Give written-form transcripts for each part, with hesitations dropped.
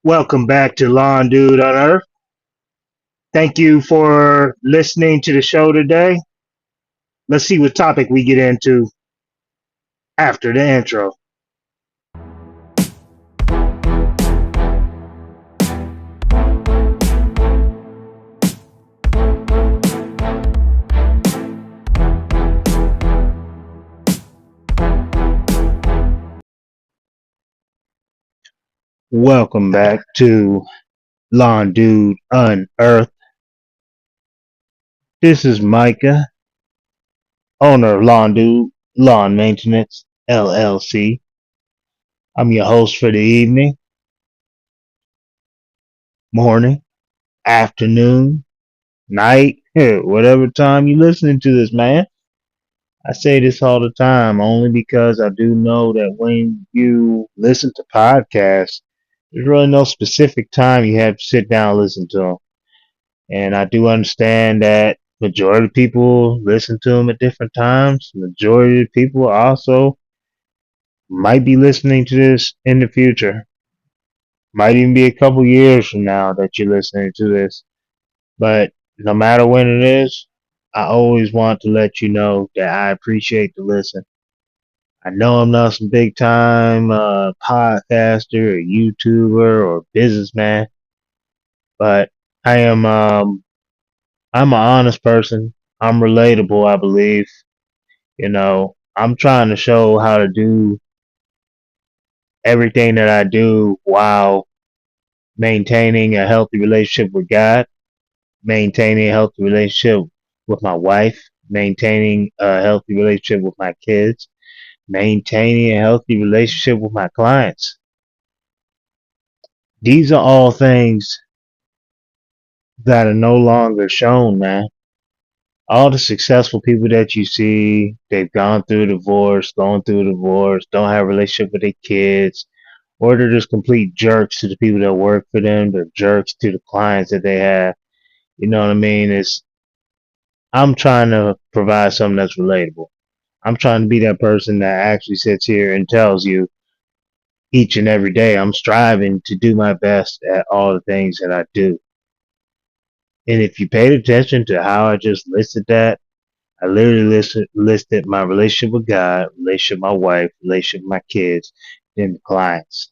Welcome back to Lawn Dude on Earth. Thank you for listening to the show today. Let's see what topic we get into after the intro. Welcome back to Lawn Dude Unearthed. This is Micah, owner of Lawn Dude Lawn Maintenance LLC. I'm your host for the evening, morning, afternoon, night, whatever time you're listening to this, man. I say this all the time only because I do know that when you listen to podcasts, there's really no specific time you have to sit down and listen to them. And I do understand that majority of people listen to them at different times. Majority of people also might be listening to this in the future. Might even be a couple years from now that you're listening to this. But no matter when it is, I always want to let you know that I appreciate the listen. I know I'm not some big time podcaster or YouTuber or businessman, but I am I'm an honest person. I'm relatable, I believe. I'm trying to show how to do everything that I do while maintaining a healthy relationship with God, maintaining a healthy relationship with my wife, maintaining a healthy relationship with my kids, maintaining a healthy relationship with my clients. These are all things that are no longer shown, man. All the successful people that you see, they've gone through divorce, don't have a relationship with their kids, or they're just complete jerks to the people that work for them. They're jerks to the clients that they have. You know what I mean? I'm trying to provide something that's relatable. I'm trying to be that person that actually sits here and tells you each and every day I'm striving to do my best at all the things that I do. And if you paid attention to how I just listed that, I literally listed my relationship with God, relationship with my wife, relationship with my kids, then the clients.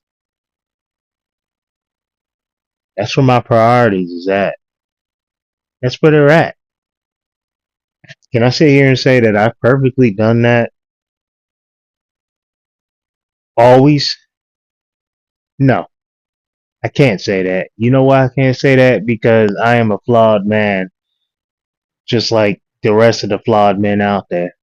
That's where my priorities is at. That's where they're at. Can I sit here and say that I've perfectly done that always? No, I can't say that. You know why I can't say that? Because I am a flawed man, just like the rest of the flawed men out there.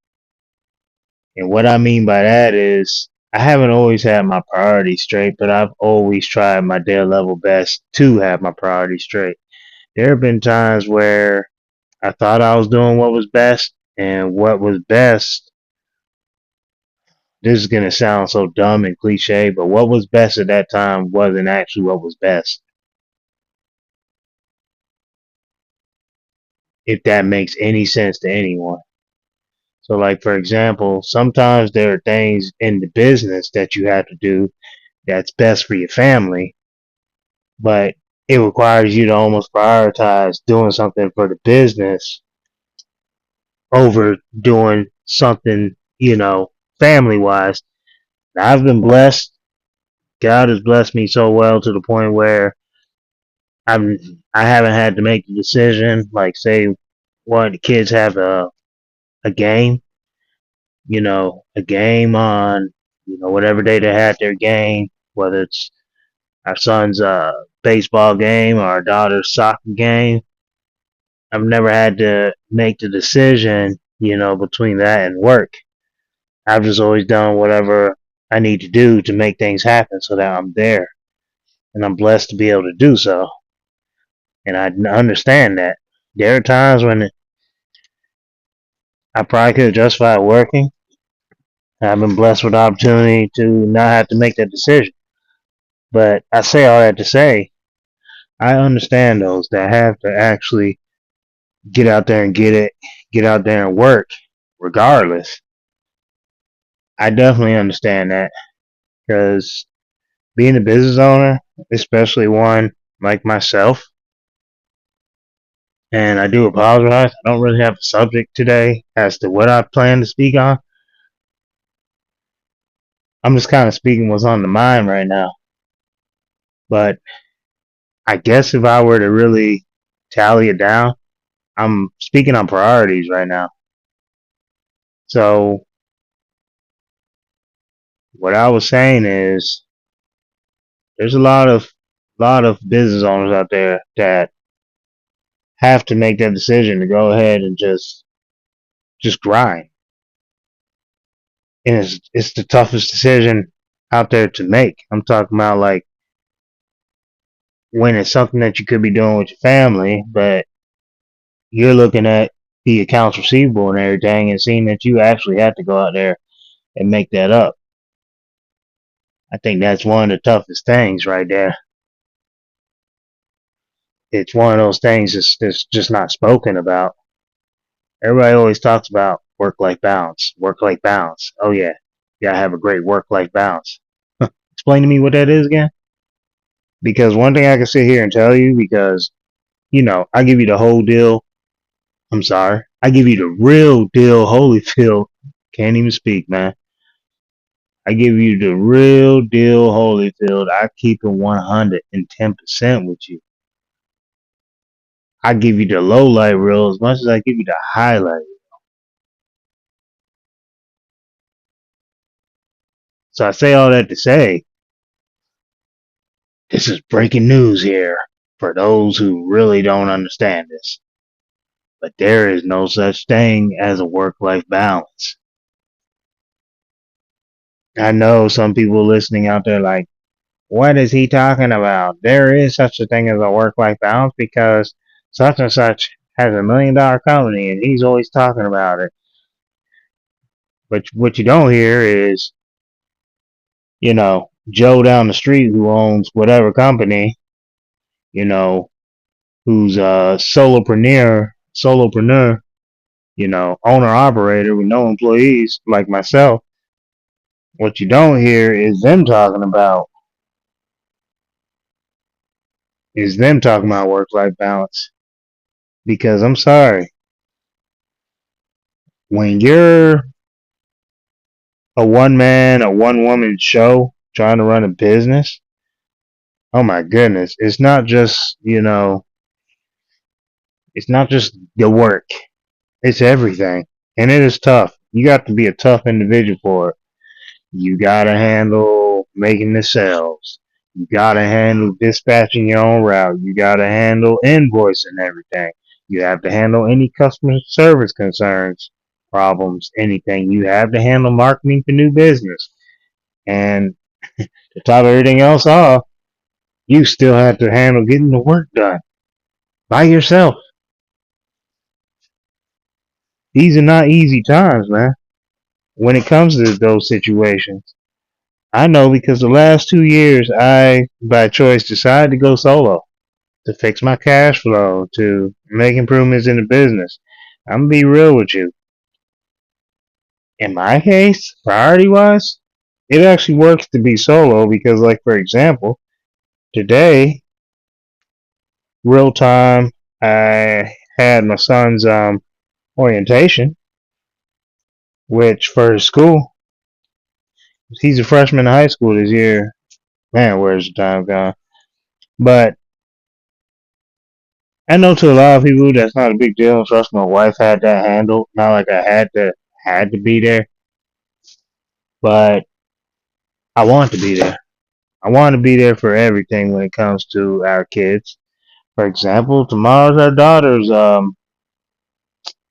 And what I mean by that is I haven't always had my priorities straight, but I've always tried my dead level best to have my priorities straight. There have been times where I thought I was doing what was best, and what was best, this is going to sound so dumb and cliche, but what was best at that time wasn't actually what was best. If that makes any sense to anyone. So, like, for example, sometimes there are things in the business that you have to do that's best for your family, but it requires you to almost prioritize doing something for the business over doing something, family wise. Now, I've been blessed. God has blessed me so well to the point where I'm I haven't had to make the decision. Like, say, one of the kids have a game, a game on, whatever day they had their game, whether it's our son's baseball game or our daughter's soccer game. I've never had to make the decision, between that and work. I've just always done whatever I need to do to make things happen so that I'm there. And I'm blessed to be able to do so. And I understand that. There are times when I probably could have justified working. I've been blessed with the opportunity to not have to make that decision. But I say all that to say, I understand those that have to actually get out there and get out there and work regardless. I definitely understand that because being a business owner, especially one like myself, and I do apologize. I don't really have a subject today as to what I plan to speak on. I'm just kind of speaking what's on the mind right now. But I guess if I were to really tally it down, I'm speaking on priorities right now. So what I was saying is there's a lot of business owners out there that have to make that decision to go ahead and just grind. And it's the toughest decision out there to make. I'm talking about like when it's something that you could be doing with your family, but you're looking at the accounts receivable and everything and seeing that you actually have to go out there and make that up. I think that's one of the toughest things right there. It's one of those things that's just not spoken about. Everybody always talks about work-life balance, work-life balance. Oh yeah, you gotta have a great work-life balance. Explain to me what that is again. Because one thing I can sit here and tell you, because I give you the whole deal. I'm sorry, I give you the real deal, Holyfield. Can't even speak, man. I give you the real deal, Holyfield. I keep it 110% with you. I give you the low light reel as much as I give you the highlight. So I say all that to say, this is breaking news here for those who really don't understand this. But there is no such thing as a work-life balance. I know some people listening out there like, what is he talking about? There is such a thing as a work-life balance because such and such has $1 million company and he's always talking about it. But what you don't hear is, Joe down the street who owns whatever company, you know, who's a solopreneur, owner operator with no employees like myself. What you don't hear is them talking about work life balance. Because I'm sorry, when you're a one man, a one woman show trying to run a business, oh my goodness, it's not just the work. It's everything. And it is tough. You got to be a tough individual for it. You gotta handle making the sales. You gotta handle dispatching your own route. You gotta handle invoicing everything. You have to handle any customer service concerns, problems, anything. You have to handle marketing for new business. And to top everything else off, you still have to handle getting the work done by yourself. These are not easy times, man, when it comes to those situations. I know because the last 2 years I, by choice, decided to go solo to fix my cash flow, to make improvements in the business. I'm gonna be real with you. In my case, priority wise, it actually works to be solo because, like, for example, today, real time, I had my son's orientation, which for his school, he's a freshman in high school this year. Man, where's the time gone? But I know to a lot of people that's not a big deal. Trust my wife had that handled. Not like I had to be there, but I want to be there. I want to be there for everything when it comes to our kids. For example, tomorrow's our daughter's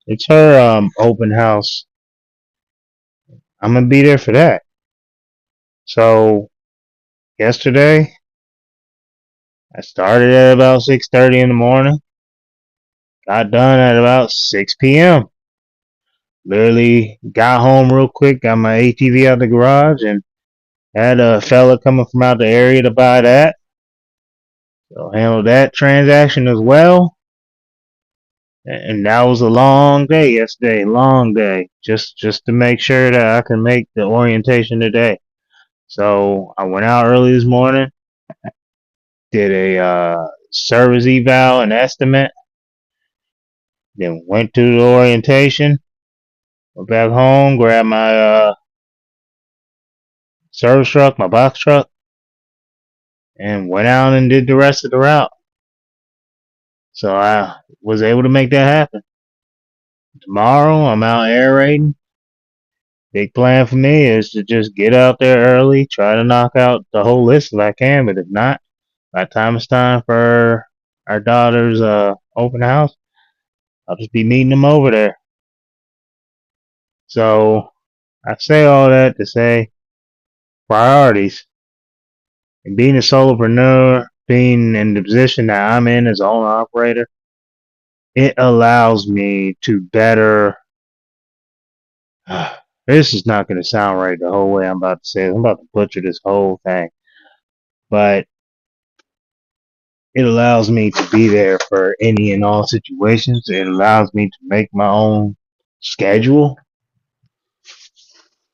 it's her open house. I'm gonna be there for that. So yesterday I started at about 6:30 in the morning. Got done at about 6 p.m. Literally got home real quick, got my ATV out the garage, and had a fella coming from out the area to buy that. So handled that transaction as well. And that was a long day yesterday, long day, just to make sure that I can make the orientation today. So I went out early this morning, did a service eval and estimate, then went to the orientation, went back home, grabbed my service truck, my box truck, and went out and did the rest of the route. So I was able to make that happen. Tomorrow I'm out aerating. Big plan for me is to just get out there early, try to knock out the whole list if I can, but if not, by the time it's time for our daughter's open house, I'll just be meeting them over there. So I say all that to say priorities. And being a solopreneur, being in the position that I'm in as an owner operator, it allows me to better. This is not going to sound right the whole way I'm about to say it. I'm about to butcher this whole thing. But it allows me to be there for any and all situations. It allows me to make my own schedule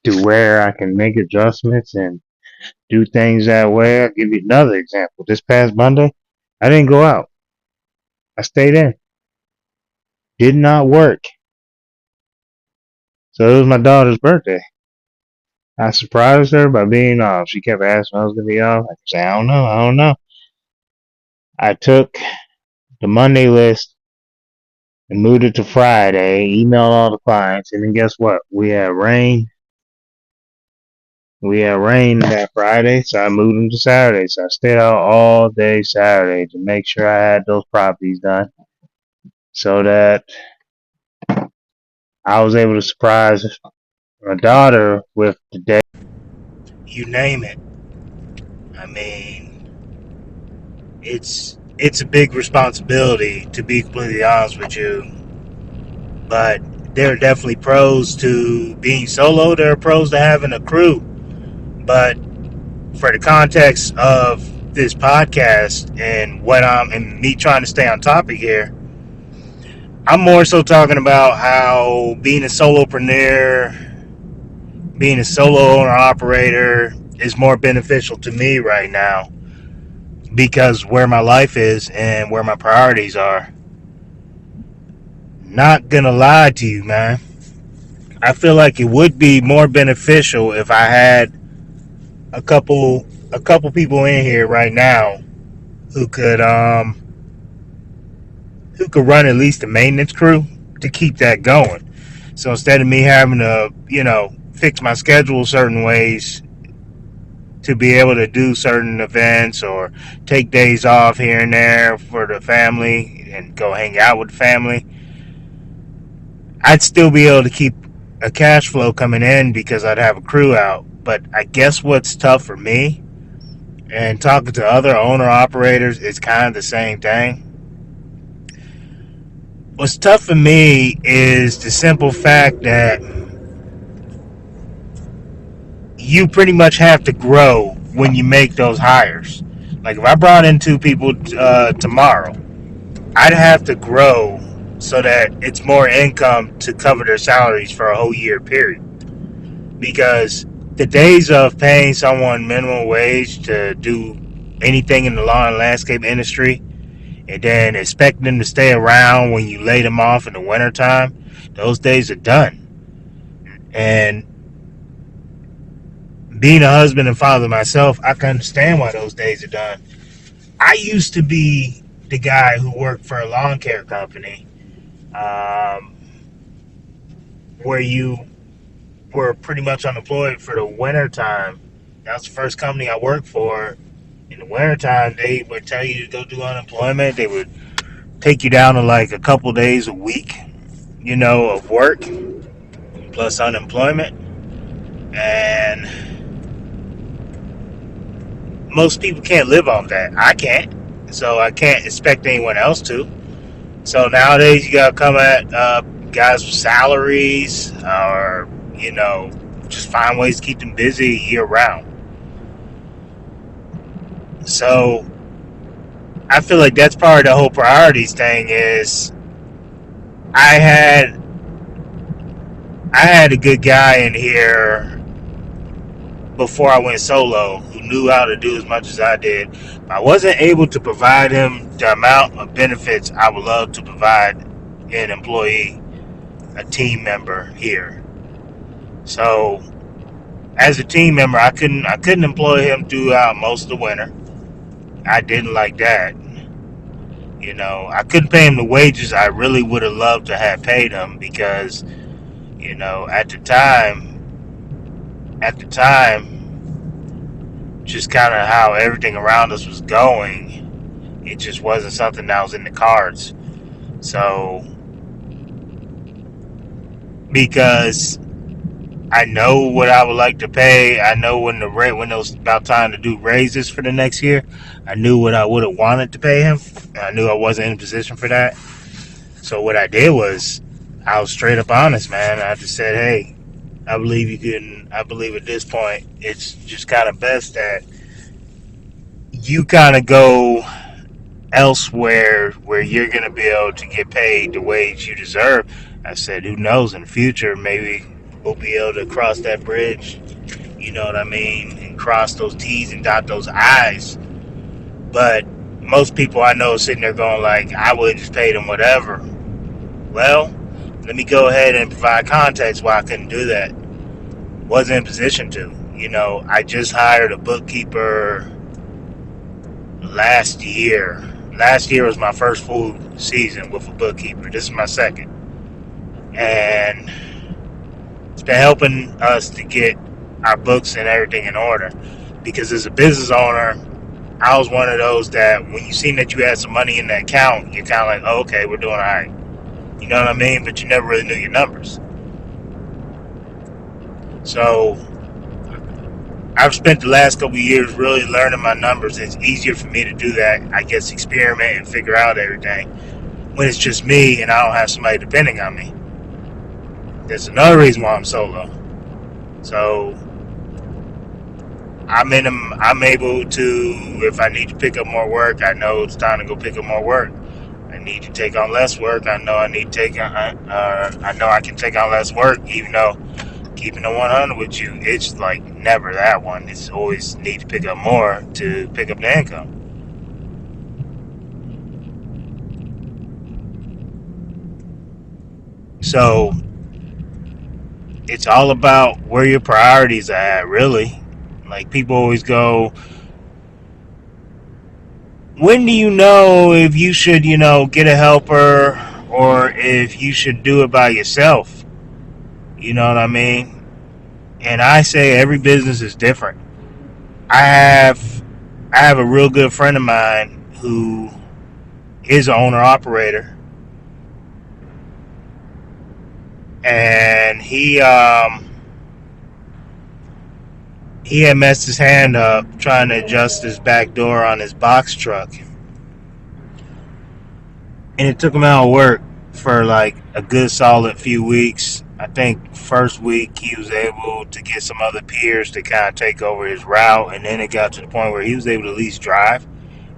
to where I can make adjustments and do things that way. I'll give you another example. This past Monday, I didn't go out. I stayed in. Did not work. So it was my daughter's birthday. I surprised her by being off. She kept asking when I was going to be off. I said, I don't know. I took the Monday list and moved it to Friday, emailed all the clients, and then guess what? We had rain. We had rain that Friday, so I moved them to Saturday. So I stayed out all day Saturday to make sure I had those properties done so that I was able to surprise my daughter with the day. You name it. I mean, it's a big responsibility, to be completely honest with you. But there are definitely pros to being solo. There are pros to having a crew. But for the context of this podcast and and me trying to stay on topic here, I'm more so talking about how being a solopreneur, being a solo owner operator is more beneficial to me right now because where my life is and where my priorities are. Not gonna lie to you, man. I feel like it would be more beneficial if I had a couple people in here right now who could run at least a maintenance crew to keep that going. So instead of me having to, fix my schedule certain ways to be able to do certain events or take days off here and there for the family and go hang out with the family, I'd still be able to keep a cash flow coming in because I'd have a crew out. But I guess what's tough for me, and talking to other owner operators, it's kind of the same thing. What's tough for me is the simple fact that you pretty much have to grow when you make those hires. Like if I brought in 2 people tomorrow, I'd have to grow so that it's more income to cover their salaries for a whole year period. Because the days of paying someone minimum wage to do anything in the lawn and landscape industry and then expecting them to stay around when you lay them off in the wintertime, those days are done. And being a husband and father myself, I can understand why those days are done. I used to be the guy who worked for a lawn care company where you were pretty much unemployed for the winter time. That was the first company I worked for. In the wintertime, they would tell you to go do unemployment. They would take you down to like a couple days a week, of work plus unemployment. And most people can't live off that. I can't. So I can't expect anyone else to. So nowadays you gotta come at guys with salaries or, just find ways to keep them busy year round. So I feel like that's part of the whole priorities thing is I had a good guy in here before I went solo who knew how to do as much as I did. I wasn't able to provide him the amount of benefits I would love to provide an employee, a team member here. So as a team member, I couldn't employ him throughout most of the winter. I didn't like that. I couldn't pay him the wages I really would have loved to have paid him because, at the time, just kind of how everything around us was going, it just wasn't something that was in the cards. So, because I know what I would like to pay, I know when it was about time to do raises for the next year, I knew what I would have wanted to pay him. I knew I wasn't in a position for that. So what I did was, I was straight up honest, man. I just said, hey, I believe you can. I believe at this point, it's just kind of best that you kind of go elsewhere where you're going to be able to get paid the wage you deserve. I said, who knows, in the future, maybe we'll be able to cross that bridge, you know what I mean, and cross those T's and dot those I's. But most people I know are sitting there going like, I would have just paid them whatever. Well, let me go ahead and provide context why I couldn't do that. Wasn't in position to. I just hired a bookkeeper last year. Last year was my first full season with a bookkeeper. This is my second. And it's been helping us to get our books and everything in order. Because as a business owner, I was one of those that when you seen that you had some money in the account, you're kind of like, oh, okay, we're doing all right. You know what I mean? But you never really knew your numbers. So I've spent the last couple of years really learning my numbers. It's easier for me to do that, I guess, experiment and figure out everything when it's just me and I don't have somebody depending on me. That's another reason why I'm solo. So I'm able to, if I need to pick up more work, I know it's time to go pick up more work. I need to take on less work. I know I can take on less work, even though keeping the 100 with you, it's like never that one. It's always need to pick up more to pick up the income. So it's all about where your priorities are at, really. Like people always go, when do you know if you should, get a helper or if you should do it by yourself? You know what I mean? And I say every business is different. I have a real good friend of mine who is an owner operator, and he had messed his hand up trying to adjust his back door on his box truck, and it took him out of work for like a good solid few weeks. I think first week he was able to get some other peers to kind of take over his route, and then it got to the point where he was able to at least drive.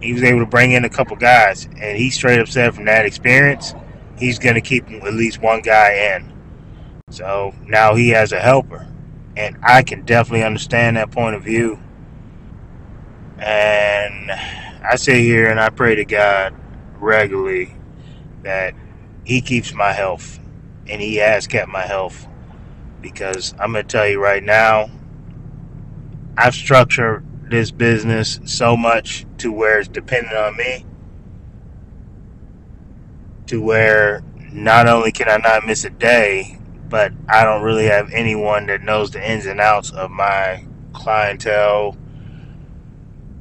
He was able to bring in a couple guys, and he straight up said from that experience, he's going to keep at least one guy in. So now he has a helper, and I can definitely understand that point of view. And I sit here and I pray to God regularly that he keeps my health, and he has kept my health, because I'm going to tell you right now, I've structured this business so much to where it's dependent on me, to where not only can I not miss a day, but I don't really have anyone that knows the ins and outs of my clientele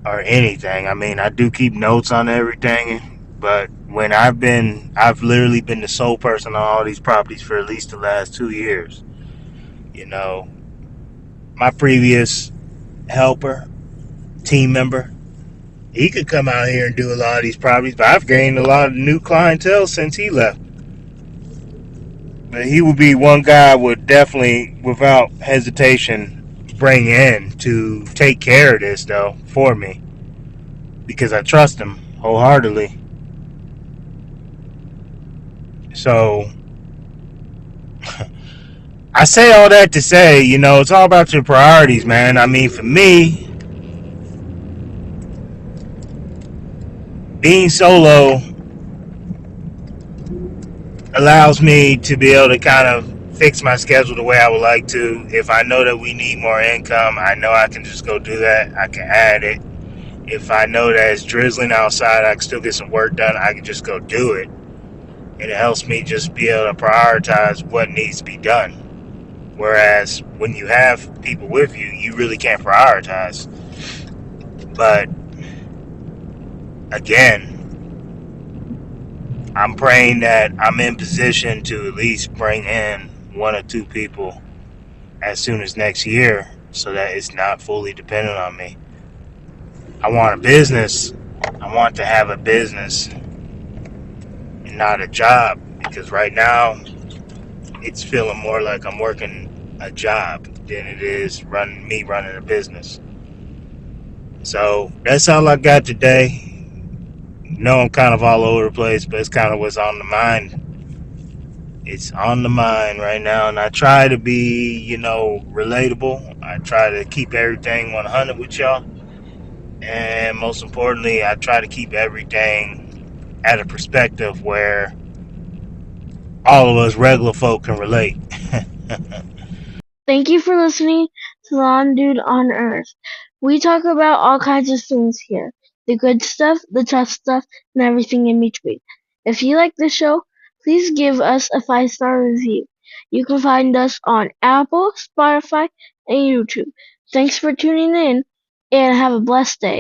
or anything. I mean, I do keep notes on everything, but when I've literally been the sole person on all these properties for at least the last 2 years. My previous helper, team member, he could come out here and do a lot of these properties, but I've gained a lot of new clientele since he left. But he would be one guy I would definitely, without hesitation, bring in to take care of this, though, for me, because I trust him wholeheartedly. So I say all that to say, it's all about your priorities, man. I mean, for me, being solo allows me to be able to kind of fix my schedule the way I would like to. If I know that we need more income, I know I can just go do that. I can add it. If I know that it's drizzling outside, I can still get some work done. I can just go do it. And it helps me just be able to prioritize what needs to be done. Whereas when you have people with you, you really can't prioritize. But again, I'm praying that I'm in position to at least bring in one or two people as soon as next year so that it's not fully dependent on me. I want a business. I want to have a business and not a job, because right now it's feeling more like I'm working a job than it is running a business. So that's all I got today. I'm kind of all over the place, but it's kind of what's on the mind. It's on the mind right now, and I try to be, relatable. I try to keep everything 100 with y'all, and most importantly, I try to keep everything at a perspective where all of us regular folk can relate. Thank you for listening to Lon Dude on Earth. We talk about all kinds of things here. The good stuff, the tough stuff, and everything in between. If you like the show, please give us a 5-star review. You can find us on Apple, Spotify, and YouTube. Thanks for tuning in, and have a blessed day.